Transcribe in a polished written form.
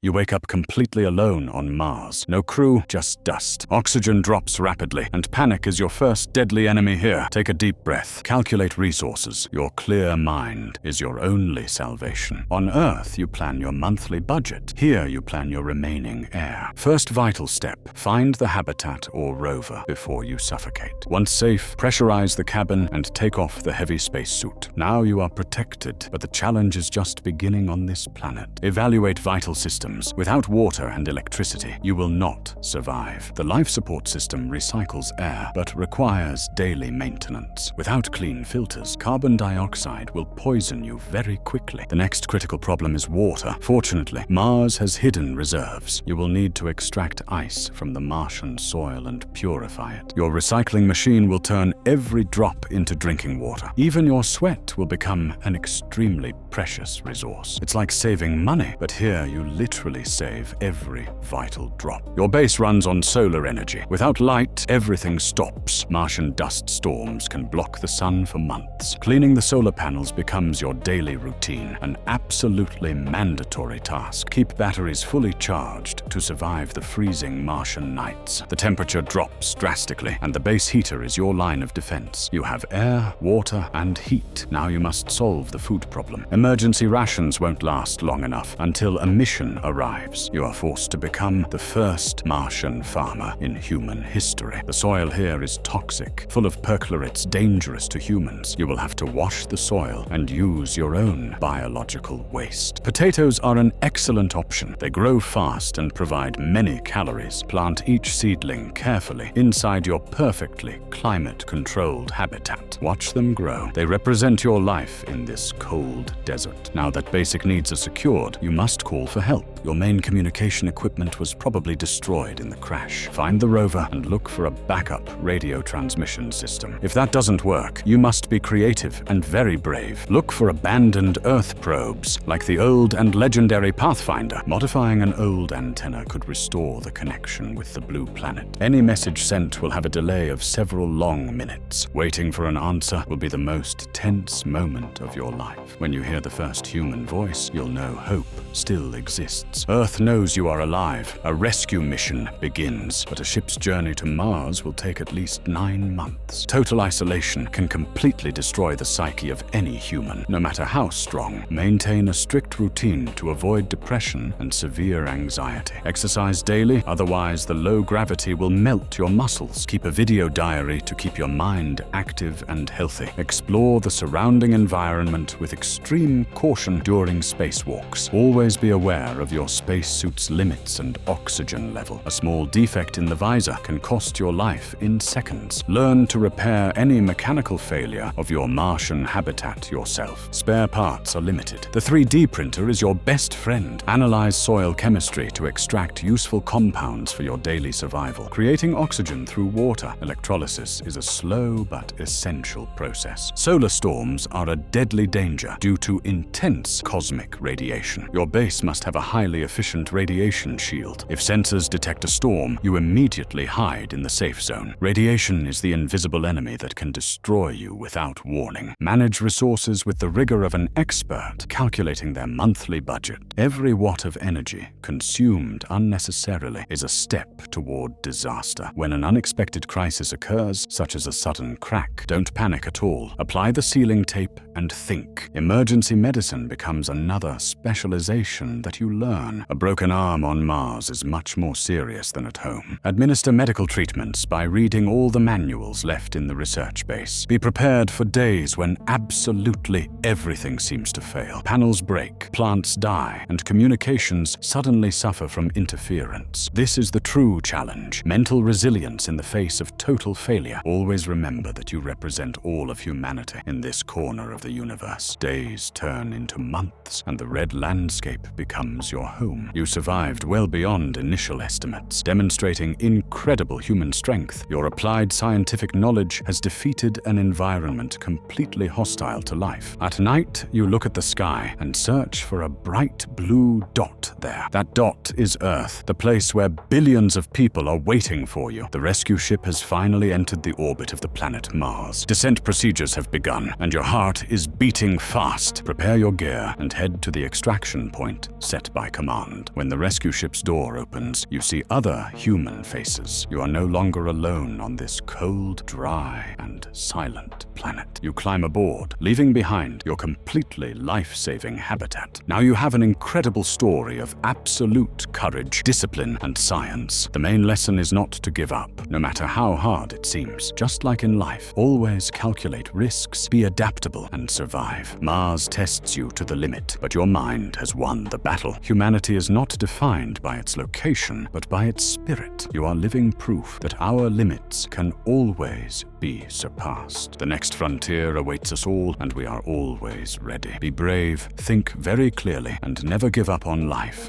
You wake up completely alone on Mars. No crew, just dust. Oxygen drops rapidly, and panic is your first deadly enemy here. Take a deep breath. Calculate resources. Your clear mind is your only salvation. On Earth, you plan your monthly budget. Here, you plan your remaining air. First vital step, find the habitat or rover before you suffocate. Once safe, pressurize the cabin and take off the heavy spacesuit. Now you are protected, but the challenge is just beginning on this planet. Evaluate vital systems. Without water and electricity, you will not survive. The life support system recycles air, but requires daily maintenance. Without clean filters, carbon dioxide will poison you very quickly. The next critical problem is water. Fortunately, Mars has hidden reserves. You will need to extract ice from the Martian soil and purify it. Your recycling machine will turn every drop into drinking water. Even your sweat will become an extremely precious resource. It's like saving money, but here you literally save every vital drop. Your base runs on solar energy. Without light, everything stops. Martian dust storms can block the sun for months. Cleaning the solar panels becomes your daily routine, an absolutely mandatory task. Keep batteries fully charged to survive the freezing Martian nights. The temperature drops drastically, and the base heater is your line of defense. You have air, water, and heat. Now you must solve the food problem. Emergency rations won't last long enough until a mission arrives. You are forced to become the first Martian farmer in human history. The soil here is toxic, full of perchlorates dangerous to humans. You will have to wash the soil and use your own biological waste. Potatoes are an excellent option. They grow fast and provide many calories. Plant each seedling carefully inside your perfectly climate-controlled habitat. Watch them grow. They represent your life in this cold desert. Now that basic needs are secured, you must call for help. Your main communication equipment was probably destroyed in the crash. Find the rover and look for a backup radio transmission system. If that doesn't work, you must be creative and very brave. Look for abandoned Earth probes, like the old and legendary Pathfinder. Modifying an old antenna could restore the connection with the blue planet. Any message sent will have a delay of several long minutes. Waiting for an answer will be the most tense moment of your life. When you hear the first human voice, you'll know hope still exists. Earth knows you are alive. A rescue mission begins, but a ship's journey to Mars will take at least 9 months. Total isolation can completely destroy the psyche of any human, no matter how strong. Maintain a strict routine to avoid depression and severe anxiety. Exercise daily, otherwise the low gravity will melt your muscles. Keep a video diary to keep your mind active and healthy. Explore the surrounding environment with extreme caution during spacewalks. Always be aware of your spacesuit's limits and oxygen level. A small defect in the visor can cost your life in seconds. Learn to repair any mechanical failure of your Martian habitat yourself. Spare parts are limited. The 3D printer is your best friend. Analyze soil chemistry to extract useful compounds for your daily survival. Creating oxygen through water electrolysis is a slow but essential process. Solar storms are a deadly danger due to intense cosmic radiation. Your base must have a highly efficient radiation shield. If sensors detect a storm, you immediately hide in the safe zone. Radiation is the invisible enemy that can destroy you without warning. Manage resources with the rigor of an expert, calculating their monthly budget. Every watt of energy consumed unnecessarily is a step toward disaster. When an unexpected crisis occurs, such as a sudden crack, don't panic at all. Apply the sealing tape and think. Emergency medicine becomes another specialization that you learn. A broken arm on Mars is much more serious than at home. Administer medical treatments by reading all the manuals left in the research base. Be prepared for days when absolutely everything seems to fail. Panels break, plants die, and communications suddenly suffer from interference. This is the true challenge. Mental resilience in the face of total failure. Always remember that you represent all of humanity in this corner of the universe. Days turn into months, and the red landscape becomes your home. You survived well beyond initial estimates, demonstrating incredible human strength. Your applied scientific knowledge has defeated an environment completely hostile to life. At night, you look at the sky and search for a bright blue dot there. That dot is Earth, the place where billions of people are waiting for you. The rescue ship has finally entered the orbit of the planet Mars. Descent procedures have begun, and your heart is beating fast. Prepare your gear and head to the extraction point set by command. When the rescue ship's door opens, you see other human faces. You are no longer alone on this cold, dry, and silent planet. You climb aboard, leaving behind your completely life-saving habitat. Now you have an incredible story of absolute courage, discipline, and science. The main lesson is not to give up, no matter how hard it seems. Just like in life, always calculate risks, be adaptable, and survive. Mars tests you to the limit, but your mind has won the battle. Humanity is not defined by its location, but by its spirit. You are living proof that our limits can always be surpassed. The next frontier awaits us all, and we are always ready. Be brave, think very clearly, and never give up on life.